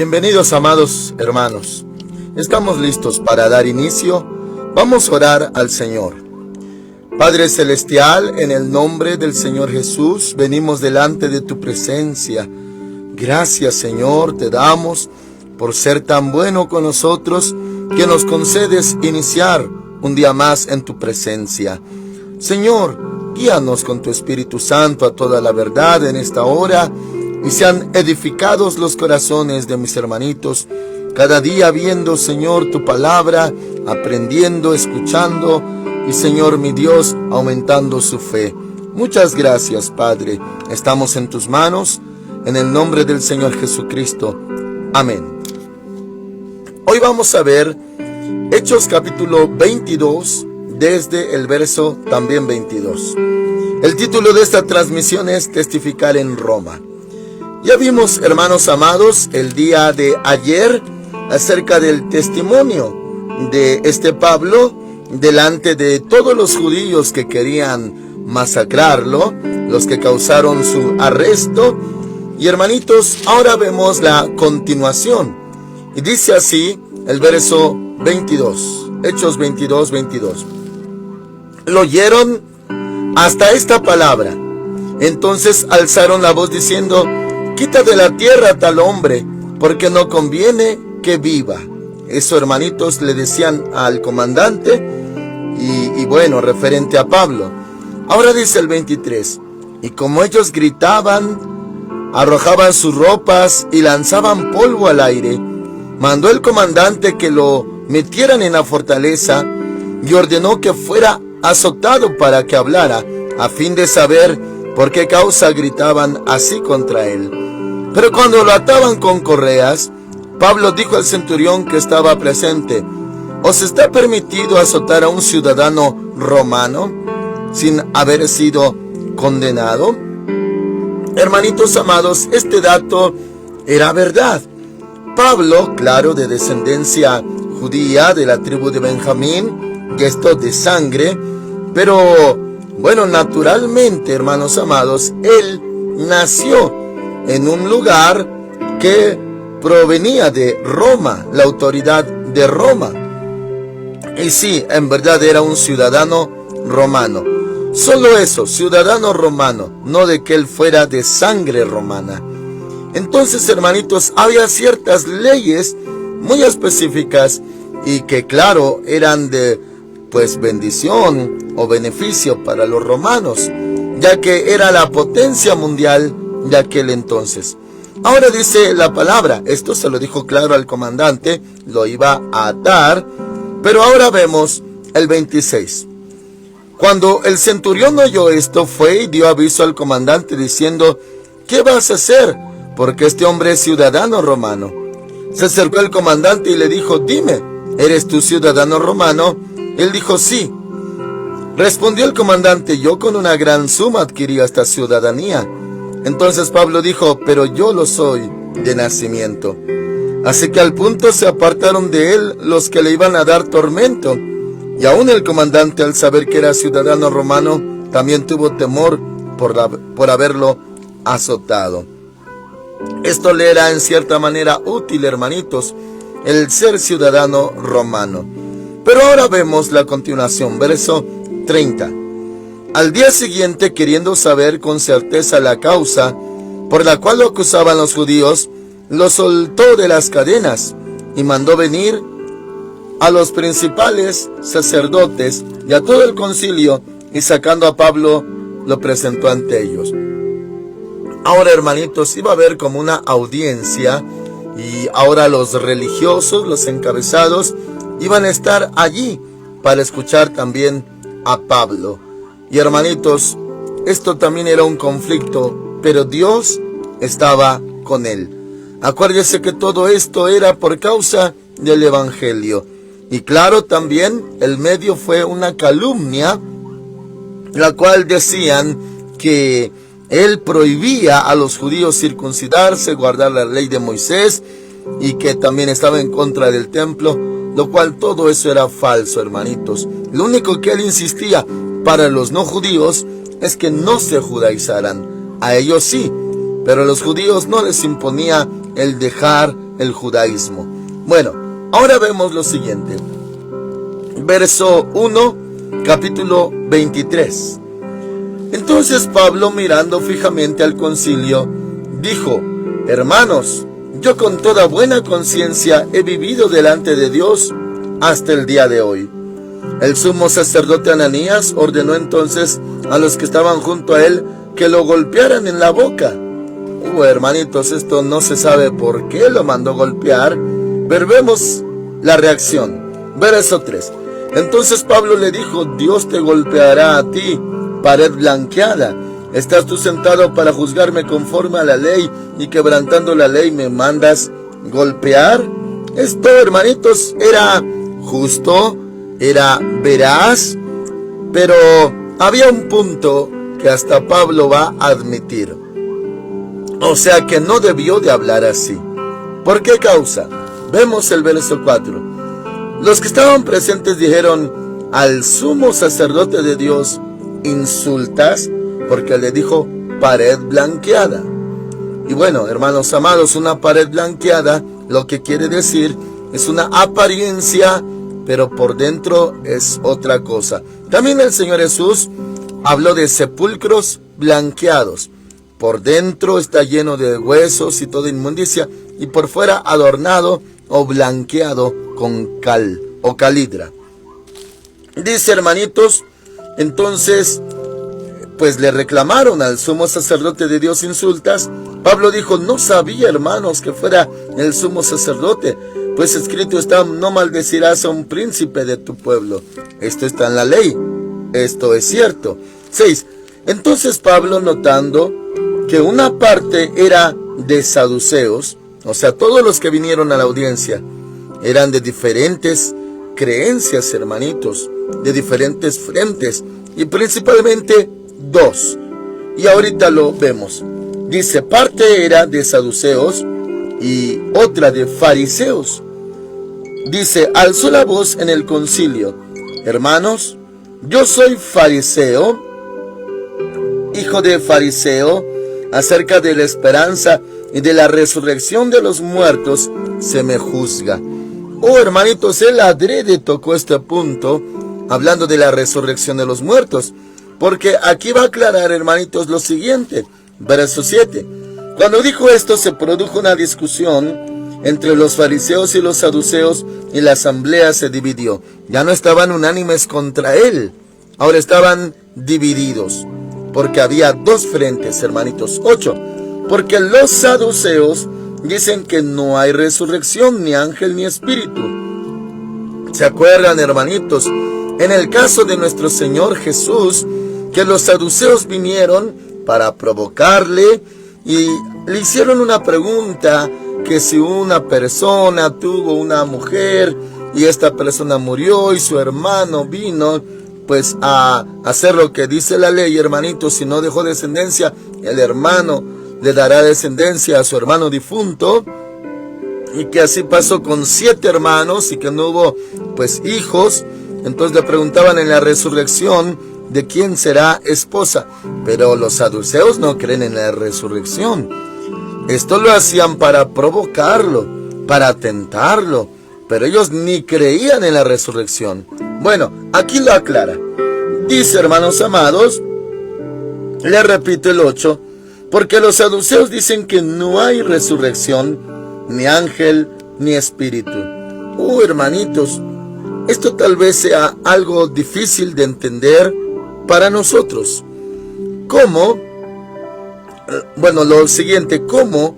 Bienvenidos, amados hermanos. Estamos listos para dar inicio. Vamos a orar al Señor. Padre Celestial, en el nombre del Señor Jesús, venimos delante de tu presencia. Gracias, Señor, te damos por ser tan bueno con nosotros, que nos concedes iniciar un día más en tu presencia. Señor, guíanos con tu Espíritu Santo a toda la verdad en esta hora, y sean edificados los corazones de mis hermanitos, cada día viendo, Señor, tu palabra, aprendiendo, escuchando, y Señor mi Dios, aumentando su fe. Muchas gracias, Padre. Estamos en tus manos, en el nombre del Señor Jesucristo. Amén. Hoy vamos a ver Hechos capítulo 22, desde el verso también 22. El título de esta transmisión es Testificar en Roma. Ya vimos, hermanos amados, el día de ayer acerca del testimonio de este Pablo delante de todos los judíos que querían masacrarlo, los que causaron su arresto. Y hermanitos, ahora vemos la continuación. Y dice así el verso 22, Hechos 22, 22. Lo oyeron hasta esta palabra. Entonces alzaron la voz diciendo: quita de la tierra a tal hombre, porque no conviene que viva. Eso, hermanitos, le decían al comandante, y bueno, referente a Pablo. Ahora dice el 23, y como ellos gritaban, arrojaban sus ropas y lanzaban polvo al aire, mandó el comandante que lo metieran en la fortaleza y ordenó que fuera azotado para que hablara, a fin de saber por qué causa gritaban así contra él. Pero cuando lo ataban con correas, Pablo dijo al centurión que estaba presente: ¿os está permitido azotar a un ciudadano romano sin haber sido condenado? Hermanitos amados, este dato era verdad. Pablo, claro, de descendencia judía, de la tribu de Benjamín, y esto de sangre, pero bueno, naturalmente, hermanos amados, él nació en un lugar que provenía de Roma, la autoridad de Roma. Y sí, en verdad era un ciudadano romano. Solo eso, ciudadano romano, no de que él fuera de sangre romana. Entonces, hermanitos, había ciertas leyes muy específicas y que, claro, eran de bendición o beneficio para los romanos, ya que era la potencia mundial de aquel entonces. Ahora dice la palabra, esto se lo dijo claro al comandante, lo iba a atar, pero ahora vemos el 26. Cuando el centurión oyó esto, fue y dio aviso al comandante diciendo: ¿qué vas a hacer? Porque este hombre es ciudadano romano. Se acercó el comandante y le dijo: dime, ¿eres tú ciudadano romano? Él dijo: sí. Respondió el comandante: yo con una gran suma adquirí esta ciudadanía. Entonces Pablo dijo: pero yo lo soy de nacimiento. Así que al punto se apartaron de él los que le iban a dar tormento. Y aún el comandante, al saber que era ciudadano romano, también tuvo temor por haberlo azotado. Esto le era en cierta manera útil, hermanitos, el ser ciudadano romano. Pero ahora vemos la continuación, verso 30. Al día siguiente, queriendo saber con certeza la causa por la cual lo acusaban los judíos, lo soltó de las cadenas y mandó venir a los principales sacerdotes y a todo el concilio, y sacando a Pablo lo presentó ante ellos. Ahora, hermanitos, iba a haber como una audiencia, y ahora los religiosos, los encabezados, iban a estar allí para escuchar también a Pablo. Y hermanitos, esto también era un conflicto, pero Dios estaba con él. Acuérdese que todo esto era por causa del evangelio. Y claro, también el medio fue una calumnia, la cual decían que él prohibía a los judíos circuncidarse, guardar la ley de Moisés, y que también estaba en contra del templo, lo cual todo eso era falso, hermanitos. Lo único que él insistía para los no judíos es que no se judaizaran. A ellos sí, pero a los judíos no les imponía el dejar el judaísmo. Bueno, ahora vemos lo siguiente. Verso 1, capítulo 23. Entonces Pablo, mirando fijamente al concilio, dijo: hermanos, yo con toda buena conciencia he vivido delante de Dios hasta el día de hoy. El sumo sacerdote Ananías ordenó entonces a los que estaban junto a él que lo golpearan en la boca. Hermanitos, esto no se sabe por qué lo mandó golpear, pero vemos la reacción. Verso 3. Entonces Pablo le dijo: Dios te golpeará a ti, pared blanqueada. ¿Estás tú sentado para juzgarme conforme a la ley y quebrantando la ley me mandas golpear? Esto, hermanitos, era justo, era veraz, pero había un punto que hasta Pablo va a admitir. O sea que no debió de hablar así. ¿Por qué causa? Vemos el verso 4. Los que estaban presentes dijeron: al sumo sacerdote de Dios insultas, porque le dijo pared blanqueada. Y bueno, hermanos amados, una pared blanqueada lo que quiere decir es una apariencia, pero por dentro es otra cosa. También el Señor Jesús habló de sepulcros blanqueados. Por dentro está lleno de huesos y toda inmundicia, y por fuera adornado o blanqueado con cal o calidra. Dice, hermanitos, entonces, pues le reclamaron al sumo sacerdote de Dios insultas. Pablo dijo: no sabía, hermanos, que fuera el sumo sacerdote, pues escrito está: no maldecirás a un príncipe de tu pueblo. Esto está en la ley, esto es cierto. 6. Entonces Pablo, notando que una parte era de saduceos, o sea, todos los que vinieron a la audiencia eran de diferentes creencias, hermanitos, de diferentes frentes, y principalmente dos. Y ahorita lo vemos. Dice, parte era de saduceos y otra de fariseos. Dice, alzó la voz en el concilio: hermanos, yo soy fariseo, hijo de fariseo. Acerca de la esperanza y de la resurrección de los muertos se me juzga. Hermanitos, él adrede tocó este punto, hablando de la resurrección de los muertos, porque aquí va a aclarar, hermanitos, lo siguiente. Verso 7. Cuando dijo esto, se produjo una discusión entre los fariseos y los saduceos, y la asamblea se dividió. Ya no estaban unánimes contra él, ahora estaban divididos, porque había dos frentes, hermanitos. 8. Porque los saduceos dicen que no hay resurrección, ni ángel, ni espíritu. ¿Se acuerdan, hermanitos? En el caso de nuestro Señor Jesús, que los saduceos vinieron para provocarle y le hicieron una pregunta, que si una persona tuvo una mujer y esta persona murió y su hermano vino pues a hacer lo que dice la ley, hermanitos, si no dejó descendencia, el hermano le dará descendencia a su hermano difunto, y que así pasó con 7 hermanos y que no hubo pues hijos. Entonces le preguntaban en la resurrección de quién será esposa, pero los saduceos no creen en la resurrección. Esto lo hacían para provocarlo, para tentarlo, pero ellos ni creían en la resurrección. Bueno, aquí lo aclara. Dice, hermanos amados, le repito el 8, porque los saduceos dicen que no hay resurrección, ni ángel, ni espíritu. Hermanitos, esto tal vez sea algo difícil de entender para nosotros. ¿Cómo? Bueno, lo siguiente, ¿cómo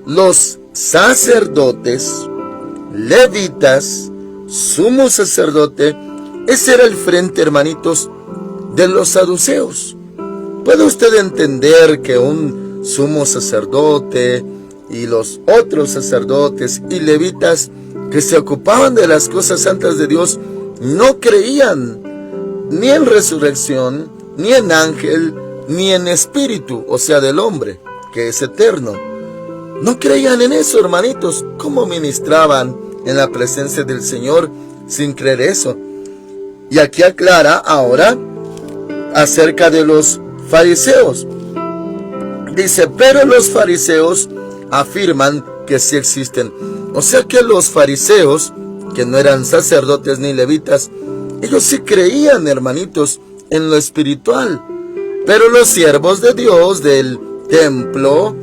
los sacerdotes, levitas, sumo sacerdote, ese era el frente, hermanitos, de los saduceos? ¿Puede usted entender que un sumo sacerdote y los otros sacerdotes y levitas que se ocupaban de las cosas santas de Dios no creían ni en resurrección, ni en ángel, ni en espíritu, o sea, del hombre, que es eterno? No creían en eso, hermanitos. ¿Cómo ministraban en la presencia del Señor sin creer eso? Y aquí aclara ahora acerca de los fariseos. Dice, pero los fariseos afirman que sí existen. O sea que los fariseos, que no eran sacerdotes ni levitas, ellos sí creían, hermanitos, en lo espiritual. Pero los siervos de Dios del templo,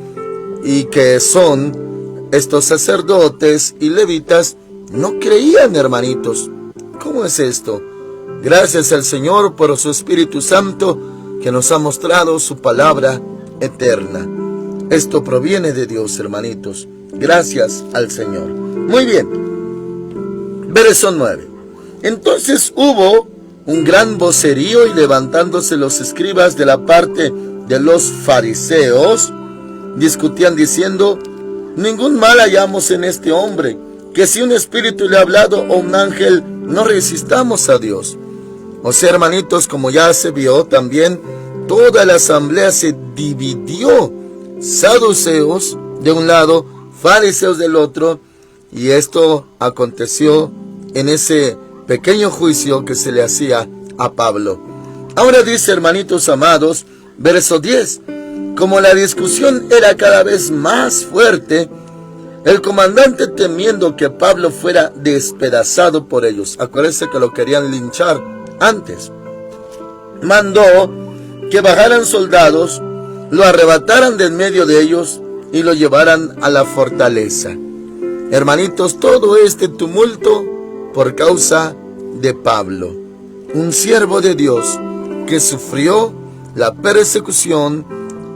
y que son estos sacerdotes y levitas, no creían, hermanitos. ¿Cómo es esto? Gracias al Señor por su Espíritu Santo que nos ha mostrado su palabra eterna. Esto proviene de Dios, hermanitos. Gracias al Señor. Muy bien. Verso 9. Entonces hubo un gran vocerío y levantándose los escribas de la parte de los fariseos, discutían diciendo: ningún mal hallamos en este hombre, que si un espíritu le ha hablado o un ángel, no resistamos a Dios. O sea, hermanitos, como ya se vio también, toda la asamblea se dividió. Saduceos de un lado, fariseos del otro, y esto aconteció en ese pequeño juicio que se le hacía a Pablo. Ahora dice, hermanitos amados, verso 10, como la discusión era cada vez más fuerte, el comandante, temiendo que Pablo fuera despedazado por ellos, acuérdense que lo querían linchar antes, mandó que bajaran soldados, lo arrebataran de en medio de ellos y lo llevaran a la fortaleza. Hermanitos, todo este tumulto por causa de Pablo, un siervo de Dios que sufrió la persecución,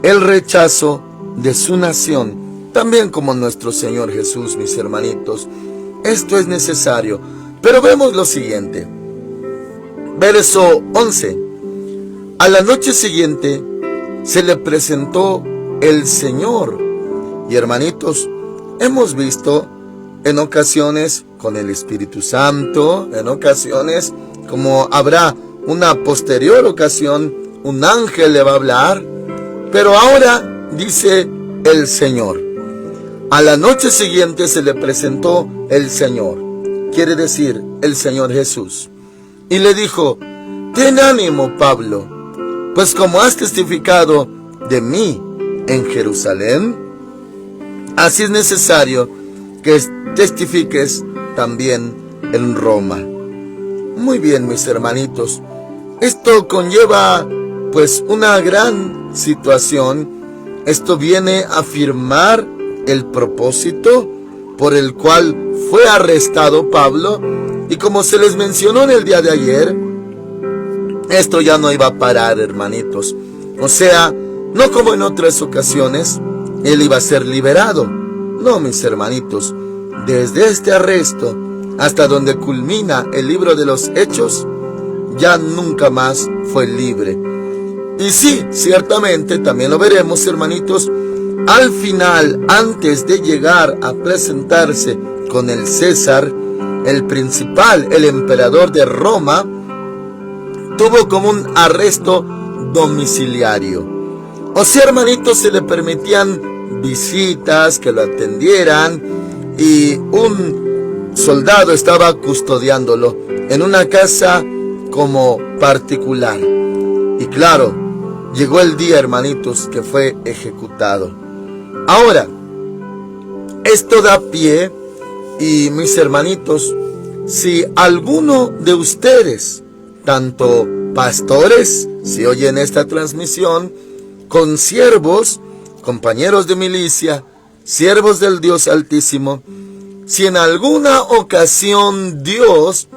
el rechazo de su nación, también como nuestro Señor Jesús, mis hermanitos. Esto es necesario. Pero vemos lo siguiente. Verso 11. A la noche siguiente se le presentó el Señor. Y hermanitos, hemos visto en ocasiones con el Espíritu Santo, en ocasiones, como habrá una posterior ocasión, un ángel le va a hablar. Pero ahora dice el Señor. A la noche siguiente se le presentó el Señor, quiere decir el Señor Jesús, y le dijo: ten ánimo, Pablo, pues como has testificado de mí en Jerusalén, así es necesario que testifiques también en Roma. Muy bien, mis hermanitos, esto conlleva pues una gran situación. Esto viene a afirmar el propósito por el cual fue arrestado Pablo, y como se les mencionó en el día de ayer, esto ya no iba a parar, hermanitos. O sea, no como en otras ocasiones, él iba a ser liberado. No, mis hermanitos, desde este arresto hasta donde culmina el libro de los Hechos, ya nunca más fue libre. Y sí, ciertamente, también lo veremos, hermanitos, al final, antes de llegar a presentarse con el César, el principal, el emperador de Roma, tuvo como un arresto domiciliario. O sea, hermanitos, se le permitían visitas, que lo atendieran, y un soldado estaba custodiándolo en una casa como particular. Y claro, llegó el día, hermanitos, que fue ejecutado. Ahora, esto da pie, y mis hermanitos, si alguno de ustedes, tanto pastores, si oyen esta transmisión, consiervos, compañeros de milicia, siervos del Dios Altísimo, si en alguna ocasión Dios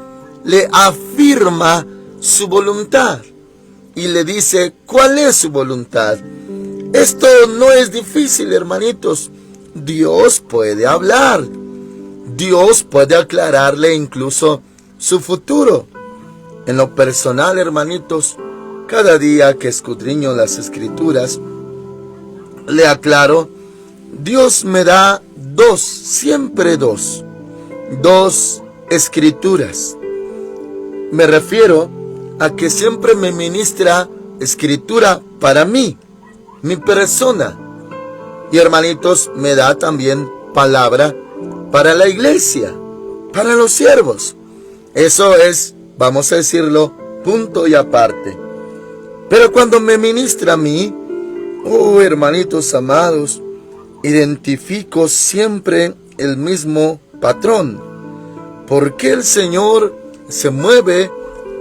le afirma su voluntad y le dice cuál es su voluntad, esto no es difícil, hermanitos. Dios puede hablar. Dios puede aclararle incluso su futuro. En lo personal, hermanitos, cada día que escudriño las Escrituras, le aclaro, Dios me da siempre dos escrituras. Me refiero a que siempre me ministra escritura para mí, mi persona. Y hermanitos, me da también palabra para la iglesia, para los siervos. Eso es, vamos a decirlo, punto y aparte. Pero cuando me ministra a mí, hermanitos amados, identifico siempre el mismo patrón. ¿Por qué el Señor se mueve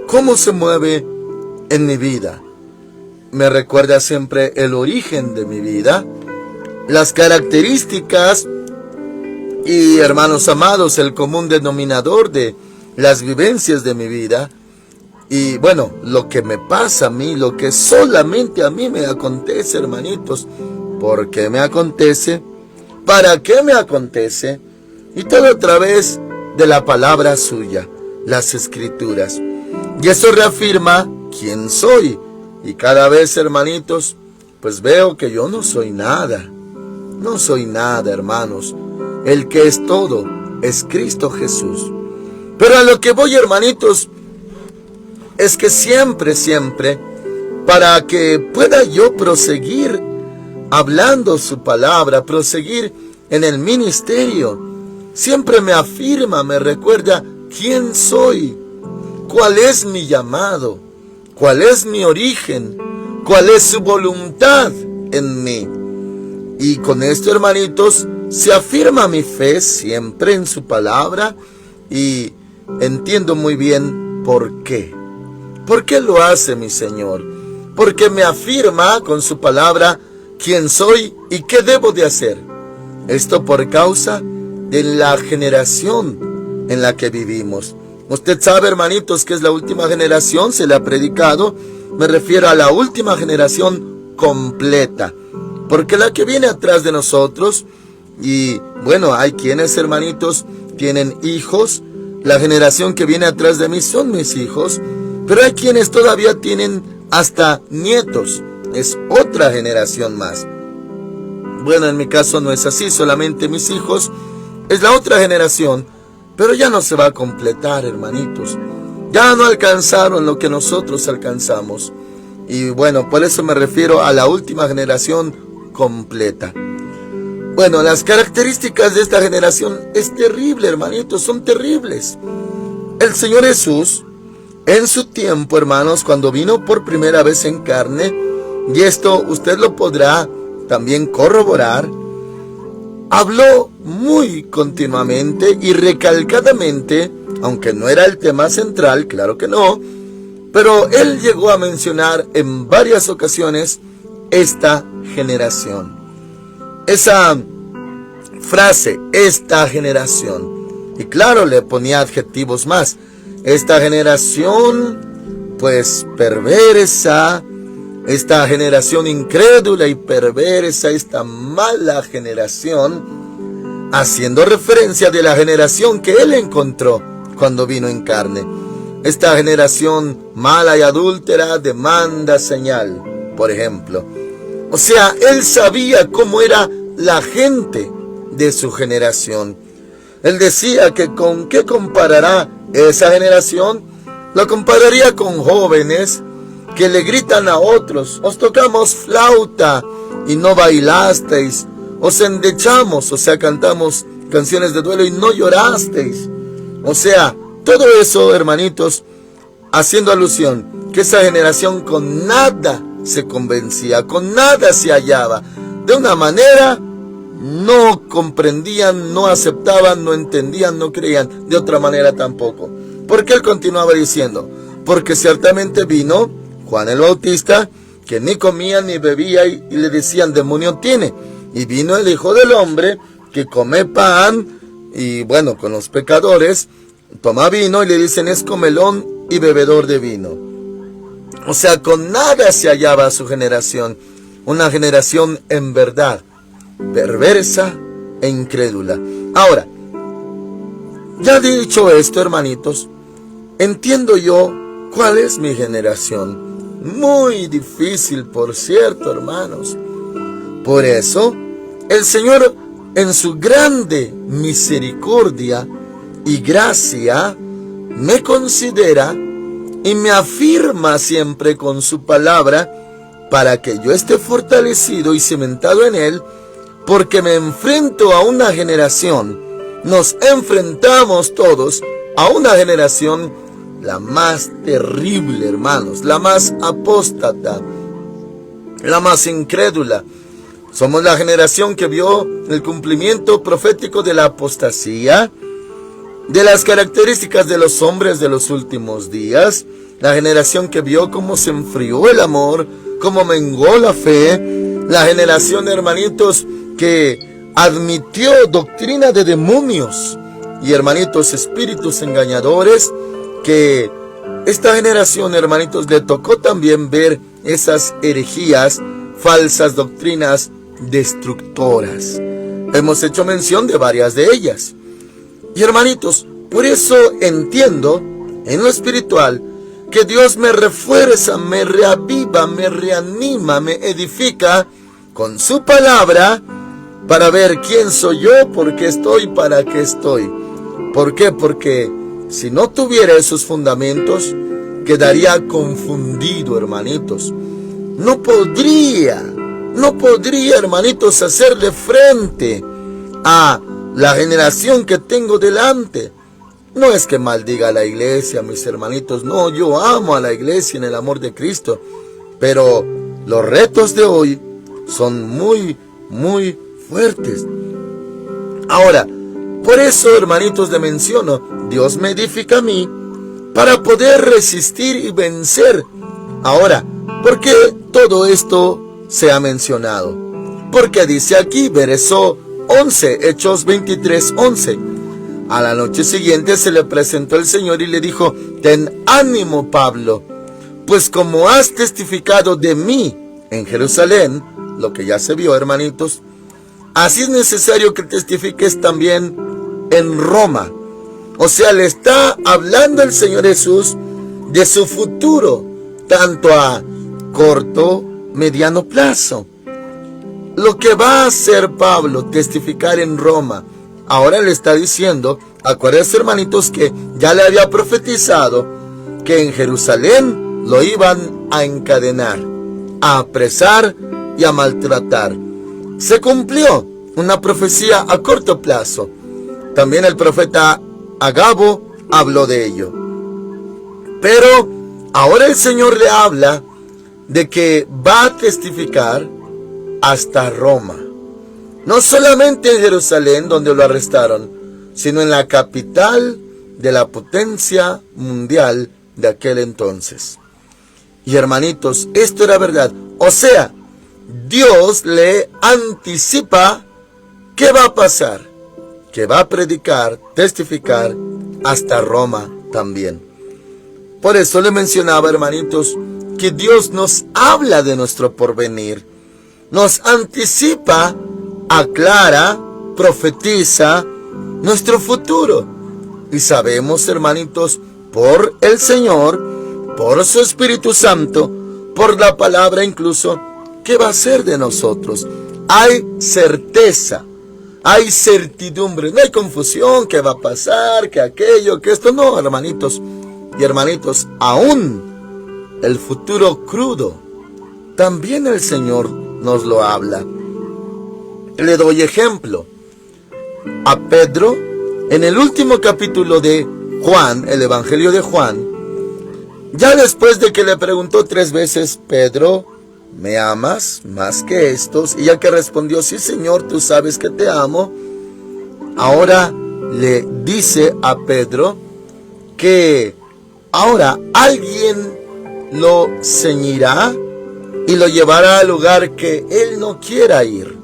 como se mueve en mi vida? Me recuerda siempre el origen de mi vida, las características y, hermanos amados, el común denominador de las vivencias de mi vida. Y bueno, lo que me pasa a mí, lo que solamente a mí me acontece, hermanitos. ¿Por qué me acontece? ¿Para qué me acontece? Y todo a través de la palabra suya, las Escrituras. Y eso reafirma quién soy. Y cada vez, hermanitos, pues veo que yo no soy nada. No soy nada, hermanos. El que es todo es Cristo Jesús. Pero a lo que voy, hermanitos, es que siempre, para que pueda yo proseguir hablando su palabra, proseguir en el ministerio, siempre me afirma, me recuerda quién soy, cuál es mi llamado, cuál es mi origen, cuál es su voluntad en mí. Y con esto, hermanitos, se afirma mi fe siempre en su palabra y entiendo muy bien por qué. ¿Por qué lo hace mi Señor? Porque me afirma con su palabra quién soy y qué debo de hacer. Esto por causa de la generación en la que vivimos. Usted sabe, hermanitos, que es la última generación, se le ha predicado. Me refiero a la última generación completa. Porque la que viene atrás de nosotros, y bueno, hay quienes, hermanitos, tienen hijos. La generación que viene atrás de mí son mis hijos. Pero hay quienes todavía tienen hasta nietos. Es otra generación más. Bueno, en mi caso no es así. Solamente mis hijos es la otra generación. Pero ya no se va a completar, hermanitos. Ya no alcanzaron lo que nosotros alcanzamos. Y bueno, por eso me refiero a la última generación completa. Bueno, las características de esta generación es terrible, hermanitos. Son terribles. El Señor Jesús, en su tiempo, hermanos, cuando vino por primera vez en carne, y esto usted lo podrá también corroborar, habló muy continuamente y recalcadamente, aunque no era el tema central, claro que no, pero él llegó a mencionar en varias ocasiones esta generación. Esa frase, esta generación, y claro, le ponía adjetivos más. Esta generación, pues, perversa, esta generación incrédula y perversa, esta mala generación, haciendo referencia de la generación que él encontró cuando vino en carne. Esta generación mala y adúltera demanda señal, por ejemplo. O sea, él sabía cómo era la gente de su generación. Él decía que con qué comparará esa generación. Lo compararía con jóvenes que le gritan a otros: os tocamos flauta y no bailasteis, os endechamos, o sea, cantamos canciones de duelo y no llorasteis. O sea, todo eso, hermanitos, haciendo alusión que esa generación con nada se convencía, con nada se hallaba. De una manera no comprendían, no aceptaban, no entendían, no creían. De otra manera tampoco. Porque él continuaba diciendo: porque ciertamente vino Juan el Bautista, que ni comía ni bebía, y le decían: demonio tiene. Y vino el Hijo del Hombre, que come pan, y bueno, con los pecadores, toma vino, y le dicen: es comelón y bebedor de vino. O sea, con nada se hallaba su generación. Una generación en verdad perversa e incrédula. Ahora, ya dicho esto, hermanitos, entiendo yo cuál es mi generación. Muy difícil, por cierto, hermanos. Por eso, el Señor, en su grande misericordia y gracia, me considera y me afirma siempre con su palabra, para que yo esté fortalecido y cimentado en él, porque me enfrento a una generación, nos enfrentamos todos a una generación, la más terrible, hermanos, la más apóstata, la más incrédula, Somos la generación que vio el cumplimiento profético de la apostasía, de las características de los hombres de los últimos días, la generación que vio cómo se enfrió el amor, cómo menguó la fe, la generación, hermanitos, que admitió doctrina de demonios y, hermanitos, espíritus engañadores, que esta generación, hermanitos, le tocó también ver esas herejías, falsas doctrinas destructoras. Hemos hecho mención de varias de ellas. Y, hermanitos, por eso entiendo en lo espiritual que Dios me refuerza, me reaviva, me reanima, me edifica con su palabra para ver quién soy yo, por qué estoy, para qué estoy. ¿Por qué? Porque si no tuviera esos fundamentos, quedaría confundido, hermanitos. No podría, hermanitos, hacerle frente a la generación que tengo delante. No es que maldiga a la iglesia, mis hermanitos. No, yo amo a la iglesia en el amor de Cristo. Pero los retos de hoy son muy, muy fuertes. Ahora, por eso, hermanitos, le menciono, Dios me edifica a mí para poder resistir y vencer. Ahora, ¿por qué todo esto se ha mencionado? Porque dice aquí, verso 11, Hechos 23, 11. A la noche siguiente se le presentó el Señor y le dijo: ten ánimo, Pablo, pues como has testificado de mí en Jerusalén, lo que ya se vio, hermanitos, así es necesario que testifiques también en Roma. O sea, le está hablando el Señor Jesús de su futuro, tanto a corto, mediano plazo. Lo que va a hacer Pablo, testificar en Roma. Ahora le está diciendo, acuérdense, hermanitos, que ya le había profetizado que en Jerusalén lo iban a encadenar, a apresar y a maltratar. Se cumplió una profecía a corto plazo. También el profeta Agabo habló de ello. Pero ahora el Señor le habla de que va a testificar hasta Roma. No solamente en Jerusalén, donde lo arrestaron, sino en la capital de la potencia mundial de aquel entonces. Y, hermanitos, esto era verdad. O sea, Dios le anticipa qué va a pasar, que va a predicar, testificar hasta Roma también. Por eso le mencionaba, hermanitos, que Dios nos habla de nuestro porvenir, nos anticipa, aclara, profetiza nuestro futuro. Y sabemos, hermanitos, por el Señor, por su Espíritu Santo, por la palabra incluso, ¿qué va a ser de nosotros? Hay certeza, hay certidumbre, no hay confusión, qué va a pasar, que aquello, que esto. No, hermanitos y hermanitos, aún el futuro crudo, también el Señor nos lo habla. Le doy ejemplo a Pedro en el último capítulo de Juan, el Evangelio de Juan. Ya después de que le preguntó 3 veces: Pedro, ¿me amas más que estos? Y ya que respondió: sí, Señor, tú sabes que te amo. Ahora le dice a Pedro que ahora alguien lo ceñirá y lo llevará al lugar que él no quiera ir.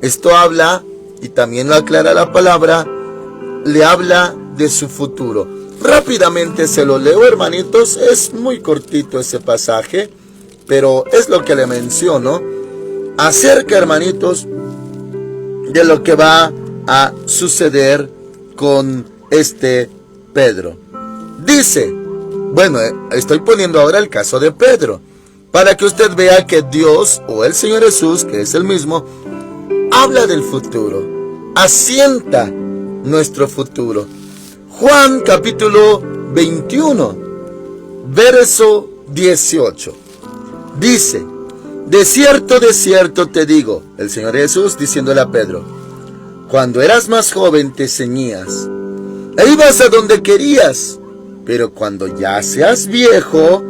Esto habla, y también lo aclara la palabra, le habla de su futuro. Rápidamente se lo leo, hermanitos, es muy cortito ese pasaje, pero es lo que le menciono acerca, hermanitos, de lo que va a suceder con este Pedro. Dice, bueno, estoy poniendo ahora el caso de Pedro, para que usted vea que Dios, o el Señor Jesús, que es el mismo, habla del futuro, asienta nuestro futuro. Juan capítulo 21, verso 18. Dice: de cierto te digo, el Señor Jesús diciéndole a Pedro, cuando eras más joven te ceñías e ibas a donde querías, pero cuando ya seas viejo,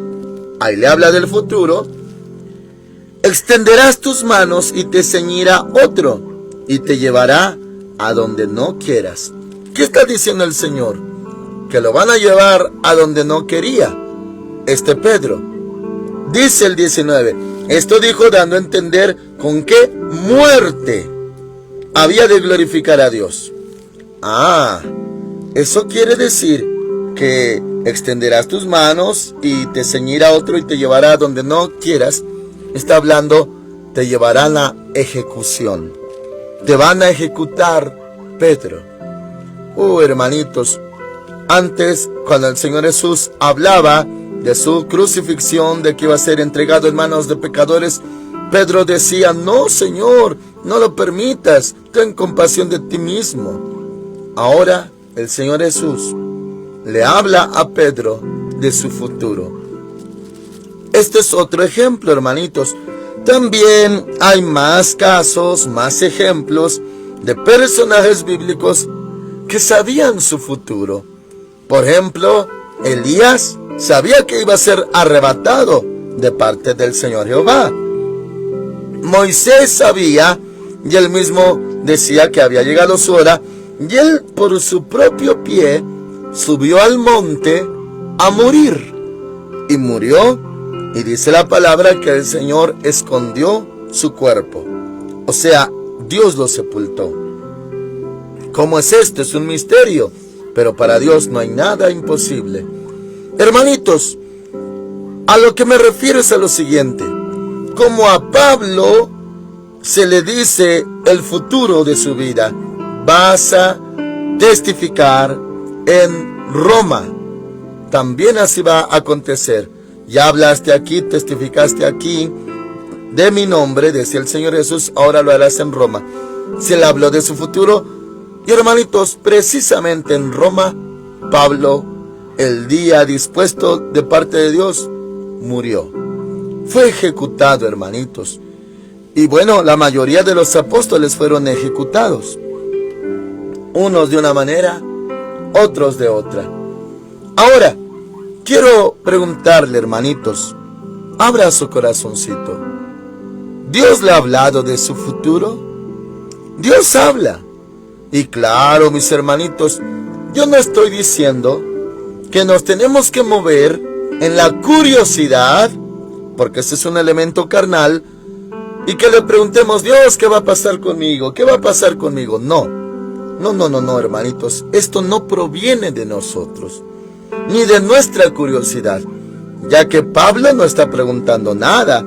ahí le habla del futuro, extenderás tus manos y te ceñirá otro y te llevará a donde no quieras. ¿Qué está diciendo el Señor? Que lo van a llevar a donde no quería Pedro. Dice el 19, esto dijo dando a entender con qué muerte había de glorificar a Dios. Eso quiere decir que extenderás tus manos y te ceñirá otro y te llevará a donde no quieras. Está hablando, te llevará a la ejecución. Te van a ejecutar, Pedro. Hermanitos, antes, cuando el Señor Jesús hablaba de su crucifixión, de que iba a ser entregado en manos de pecadores, Pedro decía, no, Señor, no lo permitas, ten compasión de ti mismo. Ahora, el Señor Jesús le habla a Pedro de su futuro. Este es otro ejemplo, hermanitos. También hay más casos, más ejemplos de personajes bíblicos que sabían su futuro. Por ejemplo, Elías sabía que iba a ser arrebatado de parte del Señor Jehová. Moisés sabía, y él mismo decía que había llegado su hora, y él por su propio pie subió al monte a morir. Y murió, y dice la palabra que el Señor escondió su cuerpo. O sea, Dios lo sepultó. ¿Cómo es esto? Es un misterio, pero para Dios no hay nada imposible. Hermanitos, a lo que me refiero es a lo siguiente. Como a Pablo se le dice el futuro de su vida, vas a testificar en Roma. También así va a acontecer. Ya hablaste aquí, testificaste aquí de mi nombre, decía el Señor Jesús, ahora lo harás en Roma. Se le habló de su futuro. Y hermanitos, precisamente en Roma, Pablo, el día dispuesto de parte de Dios, murió. Fue ejecutado, hermanitos. Y bueno, la mayoría de los apóstoles fueron ejecutados. Unos de una manera, otros de otra. Ahora, quiero preguntarle, hermanitos, abra su corazoncito. ¿Dios le ha hablado de su futuro? Dios habla. Y claro, mis hermanitos, yo no estoy diciendo que nos tenemos que mover en la curiosidad, porque ese es un elemento carnal, y que le preguntemos, Dios, ¿qué va a pasar conmigo? ¿Qué va a pasar conmigo? No, hermanitos, esto no proviene de nosotros, ni de nuestra curiosidad, ya que Pablo no está preguntando nada,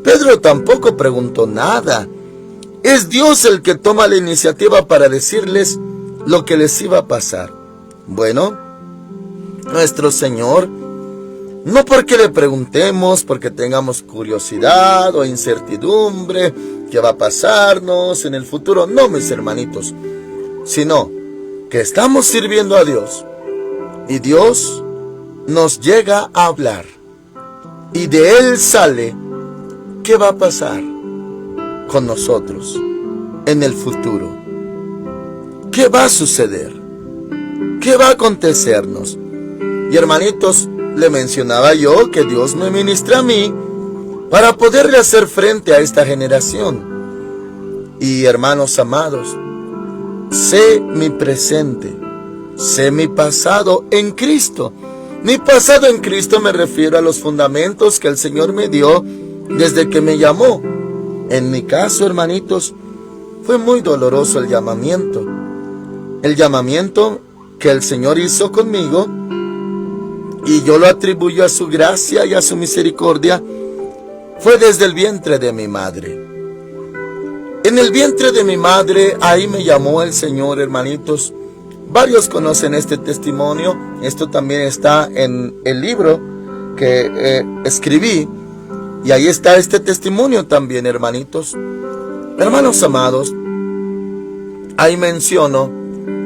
Pedro tampoco preguntó nada. Es Dios el que toma la iniciativa para decirles lo que les iba a pasar. Bueno, nuestro Señor, no porque le preguntemos, porque tengamos curiosidad o incertidumbre, qué va a pasarnos en el futuro, no, mis hermanitos, sino que estamos sirviendo a Dios y Dios nos llega a hablar y de Él sale qué va a pasar con nosotros en el futuro. ¿Qué va a suceder? ¿Qué va a acontecernos? Y hermanitos, le mencionaba yo que Dios me ministra a mí para poderle hacer frente a esta generación. Y hermanos amados, sé mi presente, sé mi pasado en Cristo. Mi pasado en Cristo me refiero a los fundamentos que el Señor me dio desde que me llamó. En mi caso, hermanitos, fue muy doloroso el llamamiento. El llamamiento que el Señor hizo conmigo, y yo lo atribuyo a su gracia y a su misericordia, fue desde el vientre de mi madre. En el vientre de mi madre, ahí me llamó el Señor, hermanitos. Varios conocen este testimonio. Esto también está en el libro que escribí. Y ahí está este testimonio también, hermanitos. Hermanos amados, ahí menciono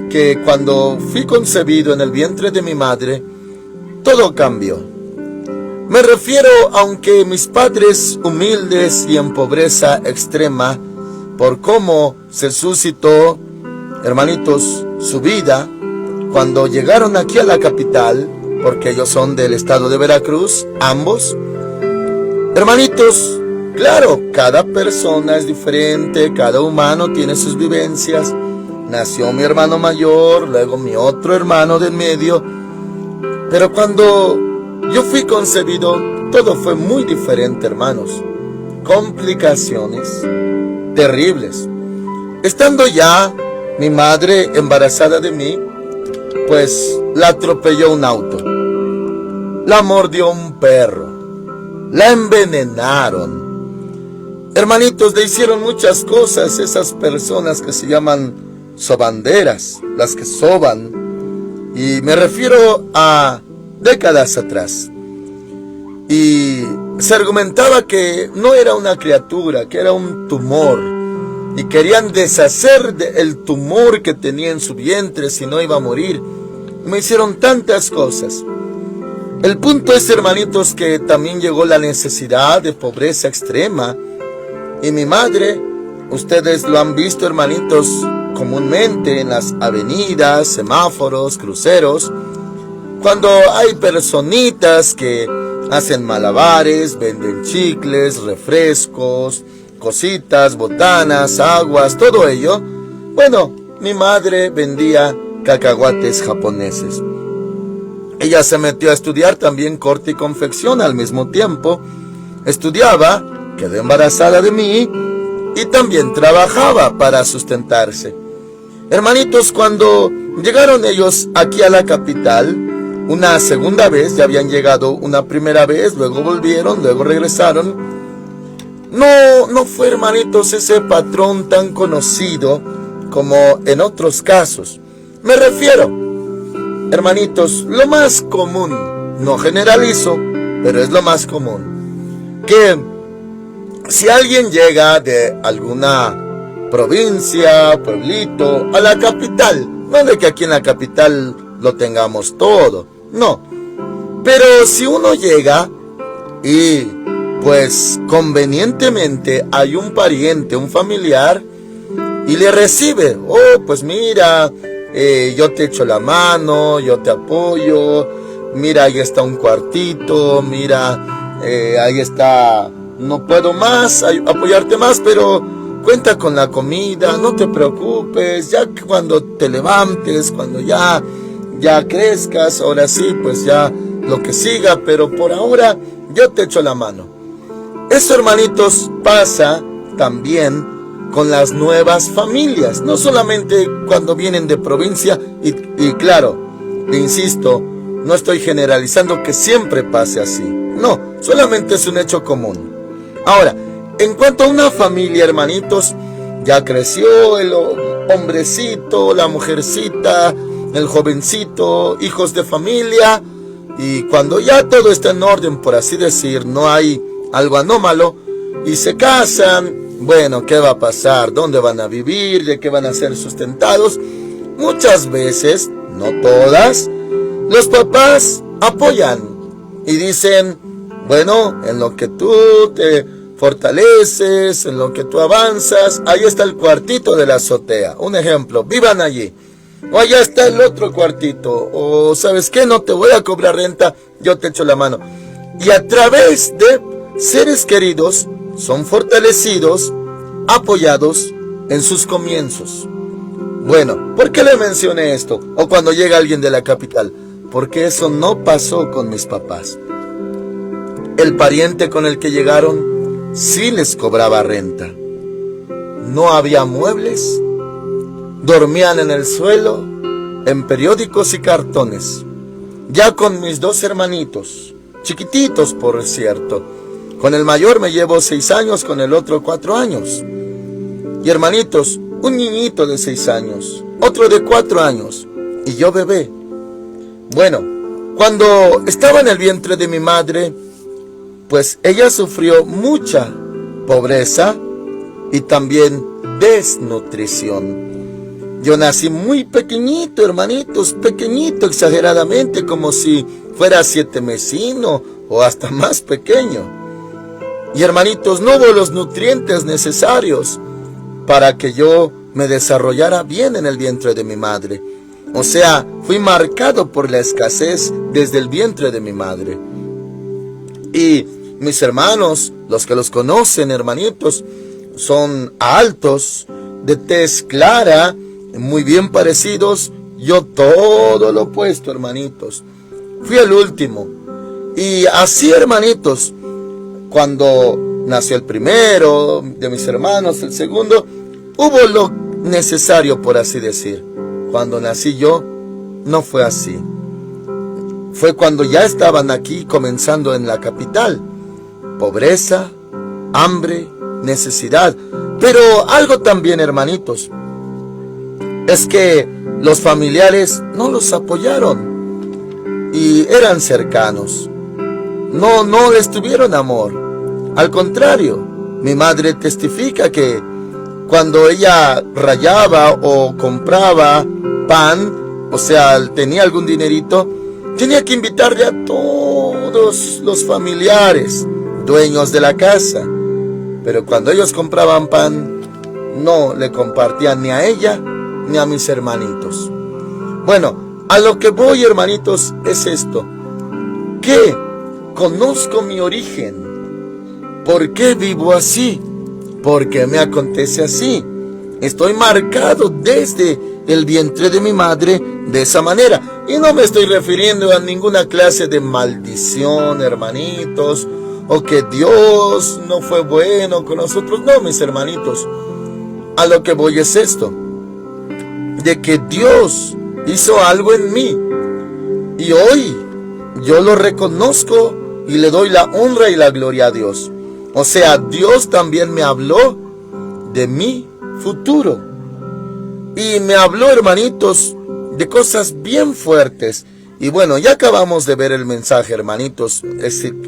que cuando fui concebido en el vientre de mi madre, todo cambió. Me refiero, aunque mis padres humildes y en pobreza extrema, por cómo se suscitó, hermanitos, su vida, cuando llegaron aquí a la capital, porque ellos son del estado de Veracruz, ambos, hermanitos, claro, cada persona es diferente, cada humano tiene sus vivencias. Nació mi hermano mayor, luego mi otro hermano de en medio. Pero cuando yo fui concebido, todo fue muy diferente, hermanos. Complicaciones terribles. Estando ya mi madre embarazada de mí, pues la atropelló un auto. La mordió un perro. La envenenaron. Hermanitos, le hicieron muchas cosas esas personas que se llaman sobanderas, las que soban. Y me refiero a décadas atrás. Y se argumentaba que no era una criatura, que era un tumor. Y querían deshacer el tumor que tenía en su vientre, si no iba a morir. Me hicieron tantas cosas. El punto es, hermanitos, que también llegó la necesidad de pobreza extrema. Y mi madre, ustedes lo han visto, hermanitos, comúnmente en las avenidas, semáforos, cruceros, cuando hay personitas que hacen malabares, venden chicles, refrescos, cositas, botanas, aguas, todo ello. Bueno, mi madre vendía cacahuates japoneses. Ella se metió a estudiar también corte y confección al mismo tiempo. Estudiaba, quedó embarazada de mí y también trabajaba para sustentarse. Hermanitos, cuando llegaron ellos aquí a la capital, una segunda vez, ya habían llegado una primera vez, luego volvieron, luego regresaron. No fue, hermanitos, ese patrón tan conocido como en otros casos. Me refiero, hermanitos, lo más común, no generalizo, pero es lo más común, que si alguien llega de alguna provincia, pueblito, a la capital, no de que aquí en la capital lo tengamos todo, no, pero si uno llega y pues convenientemente hay un pariente, un familiar, y le recibe, oh, pues mira, yo te echo la mano, yo te apoyo, mira, ahí está un cuartito, mira, ahí está, no puedo más apoyarte más, pero cuenta con la comida, no te preocupes, ya que cuando te levantes, cuando ya crezcas, ahora sí, pues ya lo que siga, pero por ahora yo te echo la mano. Eso, hermanitos, pasa también con las nuevas familias, no solamente cuando vienen de provincia, y claro, insisto, no estoy generalizando que siempre pase así, no, solamente es un hecho común. Ahora, en cuanto a una familia, hermanitos, ya creció el hombrecito, la mujercita, el jovencito, hijos de familia, y cuando ya todo está en orden, por así decir, no hay algo anómalo, y se casan. Bueno, ¿qué va a pasar? ¿Dónde van a vivir? ¿De qué van a ser sustentados? Muchas veces, no todas, los papás apoyan y dicen, bueno, en lo que tú te fortaleces, en lo que tú avanzas, ahí está el cuartito de la azotea. Un ejemplo, vivan allí. O allá está el otro cuartito. O ¿sabes qué? No te voy a cobrar renta, yo te echo la mano. Y a través de seres queridos, son fortalecidos, apoyados en sus comienzos. Bueno, ¿por qué le mencioné esto? O cuando llega alguien de la capital, porque eso no pasó con mis papás. El pariente con el que llegaron sí les cobraba renta. No había muebles, dormían en el suelo, en periódicos y cartones. Ya con mis dos hermanitos, chiquititos por cierto, con el mayor me llevo 6 años, con el otro 4 años. Y hermanitos, un niñito de 6 años, otro de 4 años, y yo bebé. Bueno, cuando estaba en el vientre de mi madre, pues ella sufrió mucha pobreza y también desnutrición. Yo nací muy pequeñito, hermanitos, pequeñito, exageradamente, como si fuera 7 mesino o hasta más pequeño. Y hermanitos, no hubo los nutrientes necesarios para que yo me desarrollara bien en el vientre de mi madre. O sea, fui marcado por la escasez desde el vientre de mi madre. Y Mis hermanos, los que los conocen, hermanitos, son altos, de tez clara, muy bien parecidos. Yo todo lo opuesto, hermanitos. Fui el último. Y así, hermanitos, cuando nació el primero de mis hermanos, el segundo, hubo lo necesario, por así decir. Cuando nací yo, no fue así. Fue cuando ya estaban aquí, comenzando en la capital. Pobreza, hambre, necesidad. Pero algo también, hermanitos, es que los familiares no los apoyaron y eran cercanos. No les tuvieron amor. Al contrario, mi madre testifica que cuando ella rayaba o compraba pan, o sea, tenía algún dinerito, tenía que invitarle a todos los familiares, dueños de la casa. Pero cuando ellos compraban pan, no le compartían ni a ella ni a mis hermanitos. Bueno, a lo que voy, hermanitos, es esto: que conozco mi origen. ¿Por qué vivo así? ¿Por qué me acontece así? Estoy marcado desde el vientre de mi madre de esa manera. Y no me estoy refiriendo a ninguna clase de maldición, hermanitos, o que Dios no fue bueno con nosotros. No, mis hermanitos. A lo que voy es esto: de que Dios hizo algo en mí. Y hoy yo lo reconozco y le doy la honra y la gloria a Dios. O sea, Dios también me habló de mi futuro. Y me habló, hermanitos, de cosas bien fuertes. Y bueno, ya acabamos de ver el mensaje, hermanitos,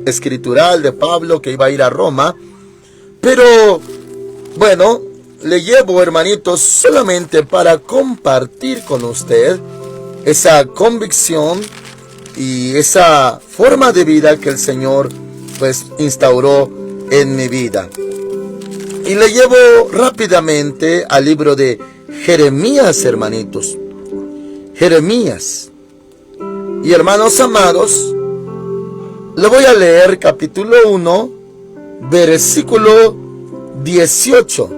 escritural de Pablo, que iba a ir a Roma. Pero, bueno, le llevo, hermanitos, solamente para compartir con usted esa convicción y esa forma de vida que el Señor, pues, instauró en mi vida. Y le llevo rápidamente al libro de Jeremías, hermanitos. Jeremías. Y hermanos amados, le voy a leer capítulo 1, versículo 18.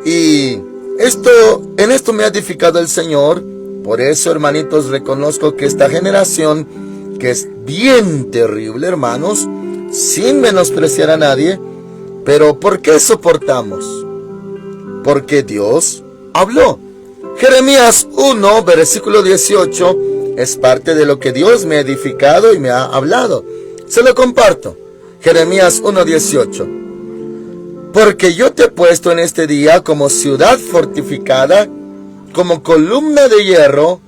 Y en esto me ha edificado el Señor. Por eso, hermanitos, reconozco que esta generación, que es bien terrible, hermanos, sin menospreciar a nadie, pero ¿por qué soportamos? Porque Dios habló. Jeremías 1, versículo 18, es parte de lo que Dios me ha edificado y me ha hablado. Se lo comparto. Jeremías 1, 18. Porque yo te he puesto en este día como ciudad fortificada, como columna de hierro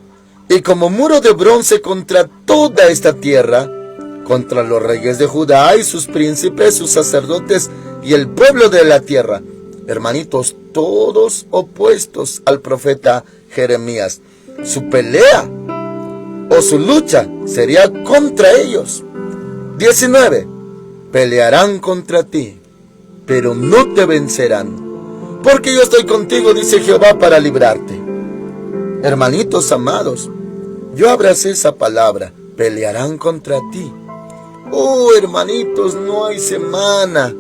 y como muro de bronce contra toda esta tierra, contra los reyes de Judá y sus príncipes, sus sacerdotes y el pueblo de la tierra. Hermanitos, todos opuestos al profeta Jeremías. Su pelea o su lucha sería contra ellos. 19. Pelearán contra ti, pero no te vencerán, porque yo estoy contigo, dice Jehová, para librarte. Hermanitos amados, yo abracé esa palabra: pelearán contra ti. Oh, hermanitos, no hay semana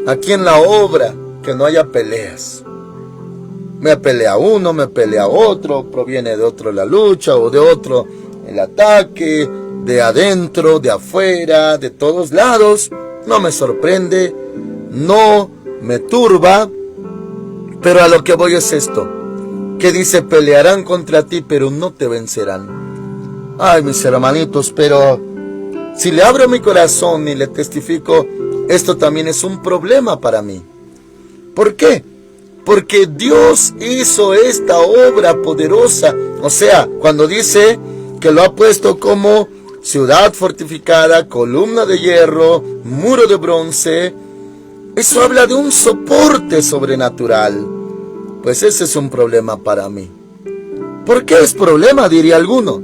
aquí en la obra que no haya peleas. Me pelea uno, me pelea otro, proviene de otro la lucha o de otro el ataque, de adentro, de afuera, de todos lados. No me sorprende, no me turba, pero a lo que voy es esto, que dice: pelearán contra ti, pero no te vencerán. Ay, mis hermanitos, pero si le abro mi corazón y le testifico, esto también es un problema para mí. ¿Por qué? Porque Dios hizo esta obra poderosa. O sea, cuando dice que lo ha puesto como ciudad fortificada, columna de hierro, muro de bronce, eso habla de un soporte sobrenatural. Pues ese es un problema para mí. ¿Por qué es problema?, diría alguno.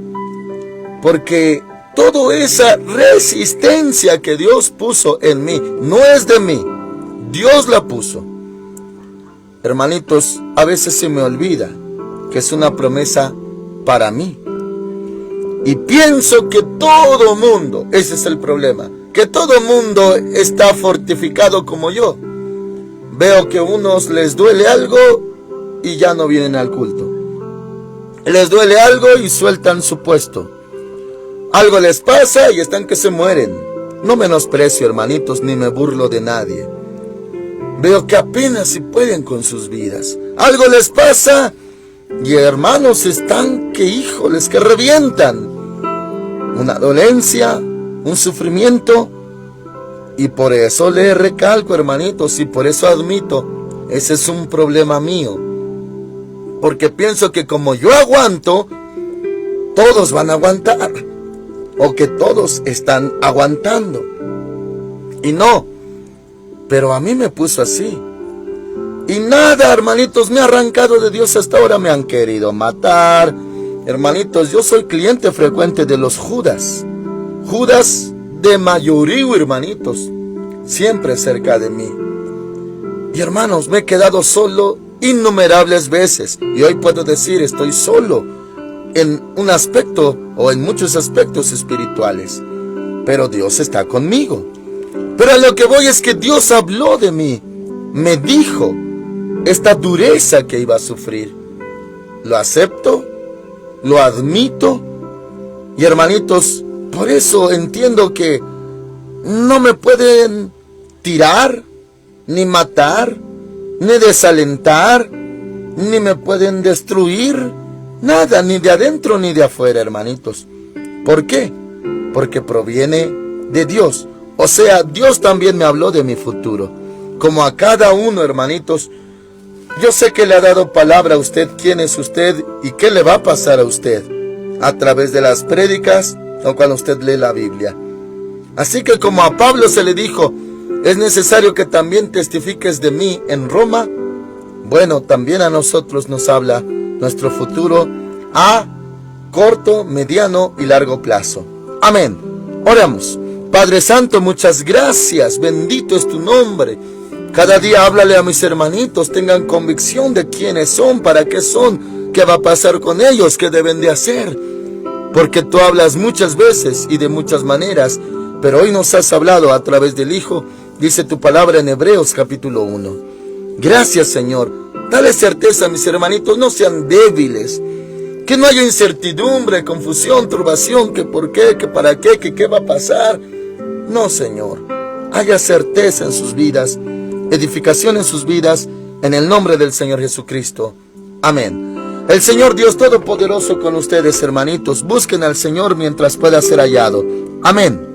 Porque toda esa resistencia que Dios puso en mí no es de mí, Dios la puso. Hermanitos, a veces se me olvida que es una promesa para mí. Y pienso que todo mundo, ese es el problema, que todo mundo está fortificado como yo. Veo que a unos les duele algo y ya no vienen al culto. Les duele algo y sueltan su puesto. Algo les pasa y están que se mueren. No menosprecio, hermanitos, ni me burlo de nadie. Veo que apenas si pueden con sus vidas. Algo les pasa y hermanos están que híjoles, que revientan. Una dolencia, un sufrimiento. Y por eso le recalco, hermanitos, y por eso admito, ese es un problema mío. Porque pienso que como yo aguanto, todos van a aguantar. O que todos están aguantando. Y no, pero a mí me puso así. Y nada, hermanitos, me ha arrancado de Dios hasta ahora. Me han querido matar. Hermanitos, yo soy cliente frecuente de los Judas. Judas de mayorío, hermanitos, siempre cerca de mí. Y hermanos, me he quedado solo innumerables veces. Y hoy puedo decir, estoy solo en un aspecto o en muchos aspectos espirituales. Pero Dios está conmigo. Pero a lo que voy es que Dios habló de mí. Me dijo esta dureza que iba a sufrir. Lo acepto, lo admito. Y hermanitos, por eso entiendo que no me pueden tirar, ni matar, ni desalentar, ni me pueden destruir. Nada, ni de adentro ni de afuera, hermanitos. ¿Por qué? Porque proviene de Dios. O sea, Dios también me habló de mi futuro. Como a cada uno, hermanitos, yo sé que le ha dado palabra a usted, quién es usted y qué le va a pasar a usted, a través de las prédicas o cuando usted lee la Biblia. Así que como a Pablo se le dijo, es necesario que también testifiques de mí en Roma. Bueno, también a nosotros nos habla nuestro futuro a corto, mediano y largo plazo. Amén. Oramos. Padre Santo, muchas gracias. Bendito es tu nombre. Cada día háblale a mis hermanitos, tengan convicción de quiénes son, para qué son, qué va a pasar con ellos, qué deben de hacer. Porque tú hablas muchas veces y de muchas maneras, pero hoy nos has hablado a través del Hijo, dice tu palabra en Hebreos capítulo 1. Gracias, Señor. Dale certeza a mis hermanitos, no sean débiles. Que no haya incertidumbre, confusión, turbación, que por qué, que para qué, que qué va a pasar. No, Señor. Haya certeza en sus vidas, edificación en sus vidas, en el nombre del Señor Jesucristo. Amén. El Señor Dios Todopoderoso con ustedes, hermanitos. Busquen al Señor mientras pueda ser hallado. Amén.